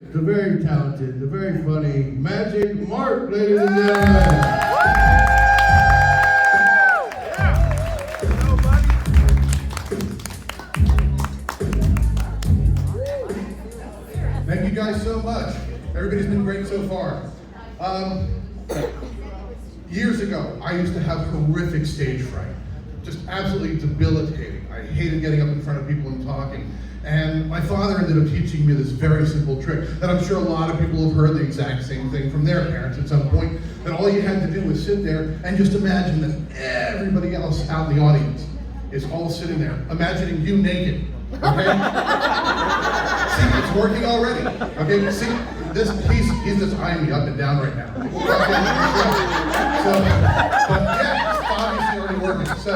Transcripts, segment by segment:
The very talented, the very funny Magic Mark, ladies and gentlemen. Thank you guys so much. Everybody's been great so far. Years ago, I used to have horrific stage fright. Just absolutely debilitating. I hated getting up in front of people and talking. And my father ended up teaching me this very simple trick that I'm sure a lot of people have heard the exact same thing from their parents at some point, that all you had to do was sit there and just imagine that everybody else out in the audience is all sitting there, imagining you naked, okay? See, it's working already, okay? See, he's just eyeing me up and down right now. But yeah, it's obviously already working. So,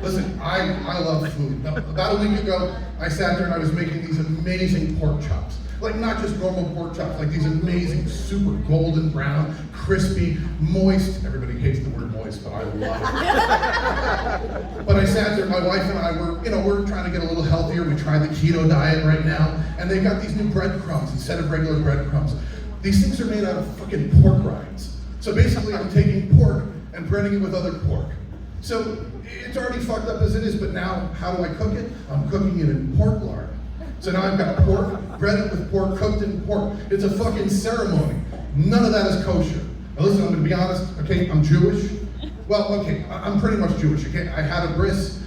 listen, I love food. About a week ago, I sat there and I was making these amazing pork chops. Like not just normal pork chops, like these amazing, super golden brown, crispy, moist. Everybody hates the word moist, but I love it. But I sat there, my wife and I we're trying to get a little healthier. We tried the keto diet right now, and they got these new breadcrumbs instead of regular breadcrumbs. These things are made out of fucking pork rinds. So basically, I'm taking pork and breading it with other pork. So it's already fucked up as it is, but now how do I cook it? I'm cooking it in pork lard. So now I've got pork, breaded with pork, cooked in pork. It's a fucking ceremony. None of that is kosher. Now listen, I'm gonna be honest, okay, I'm Jewish. Well, okay, I'm pretty much Jewish, okay? I had a bris.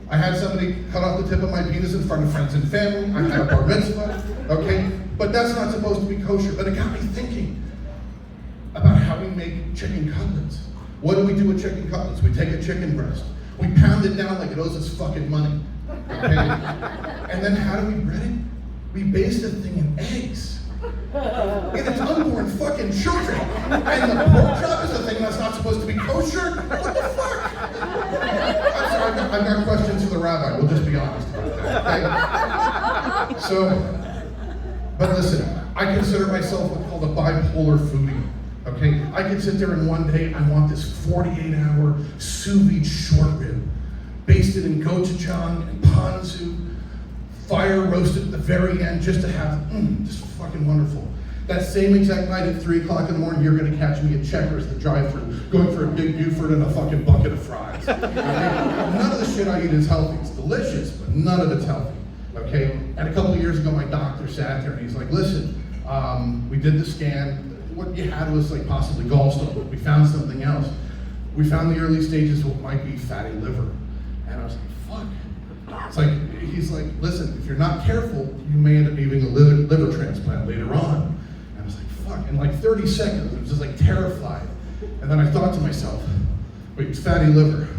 I had somebody cut off the tip of my penis in front of friends and family. I had a bar mitzvah, okay? But that's not supposed to be kosher. But it got me thinking about how we make chicken cutlets. What do we do with chicken cutlets? We take a chicken breast. We pound it down like it owes us fucking money, okay? And then how do we bread it? We baste the thing in eggs. And it's unborn fucking children. And the pork chop is the thing that's not supposed to be kosher? What the fuck? I'm sorry, I've got questions for the rabbi. We'll just be honest about that, okay? So, but listen, I consider myself what's called a bipolar foodie. Okay, I can sit there and one day I want this 48-hour sous vide short rib, basted in gochujang and ponzu, fire roasted at the very end, just to have, just fucking wonderful. That same exact night at 3 o'clock in the morning, you're gonna catch me at Checkers, the drive-thru, going for a Big Buford and a fucking bucket of fries. Okay? None of the shit I eat is healthy. It's delicious, but none of it's healthy. Okay? And a couple of years ago, my doctor sat there and he's like, listen, we did the scan. What you had was like possibly gallstone, but we found something else. We found the early stages of what might be fatty liver. And I was like, fuck. It's like, he's like, listen, if you're not careful, you may end up needing a liver transplant later on. And I was like, fuck. In like 30 seconds, I was just like terrified. And then I thought to myself, wait, it's fatty liver.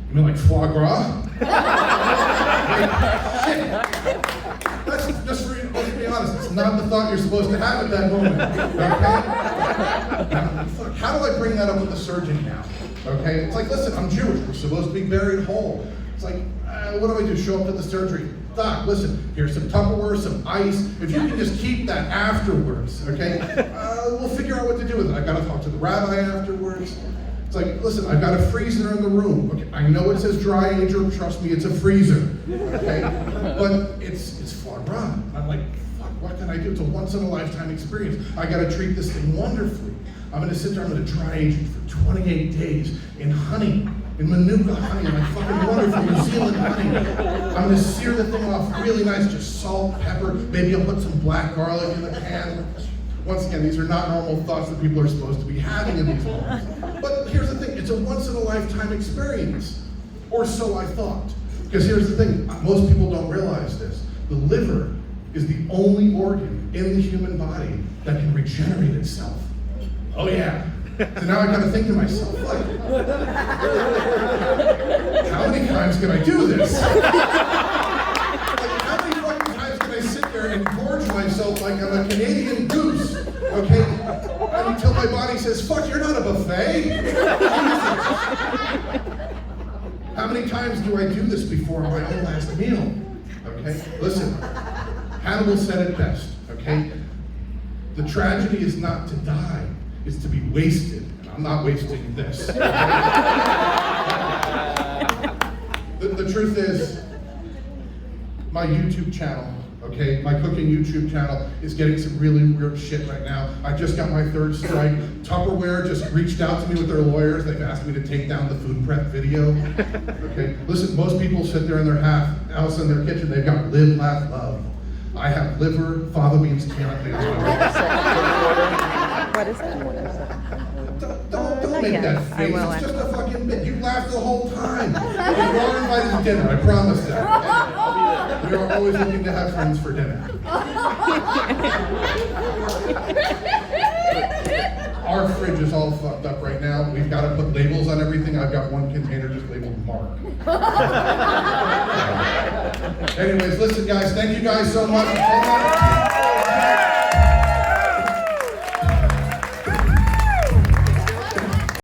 You mean like foie gras? Shit. Let's be honest, it's not the thought you're supposed to have at that moment, okay? Now, fuck, how do I bring that up with the surgeon now, okay? It's like, listen, I'm Jewish, we're supposed to be buried whole. It's like, what do I do, show up to the surgery? Doc, listen, here's some Tupperware, some ice. If you can just keep that afterwards, okay? We'll figure out what to do with it. I gotta talk to the rabbi afterwards. It's like, listen, I've got a freezer in the room. Okay, I know it says dry ager, trust me, it's a freezer, okay? But it's foie gras. I'm like, fuck, what can I do? It's a once in a lifetime experience. I gotta treat this thing wonderfully. I'm gonna sit there, I'm gonna dry age it for 28 days in honey, in Manuka honey, like fucking wonderful New Zealand honey. I'm gonna sear the thing off really nice, just salt, pepper, maybe I'll put some black garlic in the pan. Once again, these are not normal thoughts that people are supposed to be having in these moments. But here's the thing, it's a once-in-a-lifetime experience. Or so I thought. Because here's the thing, most people don't realize this. The liver is the only organ in the human body that can regenerate itself. Oh yeah. So now I gotta think to myself, like, how many times can I do this? How many fucking times can I sit there and gorge myself like I'm a Canadian goose, okay? Until my body says, fuck, you're not a buffet. How many times do I do this before my own last meal? Okay, listen, Hannibal said it best, okay? The tragedy is not to die, it's to be wasted. And I'm not wasting this. The truth is, my YouTube channel, Okay, my cooking YouTube channel is getting some really weird shit right now. I just got my 3rd strike. Tupperware just reached out to me with their lawyers. They've asked me to take down the food prep video. Okay, listen, most people sit there in their house in their kitchen, they've got live, laugh, love. I have liver, fava beans, carrot beans. What is that? Don't make that face. It's just a fucking bit. You laughed the whole time. You are invited to dinner, I promise that. We are always looking to have friends for dinner. Our fridge is all fucked up right now. We've got to put labels on everything. I've got one container just labeled Mark. Anyways, listen guys, thank you guys so much.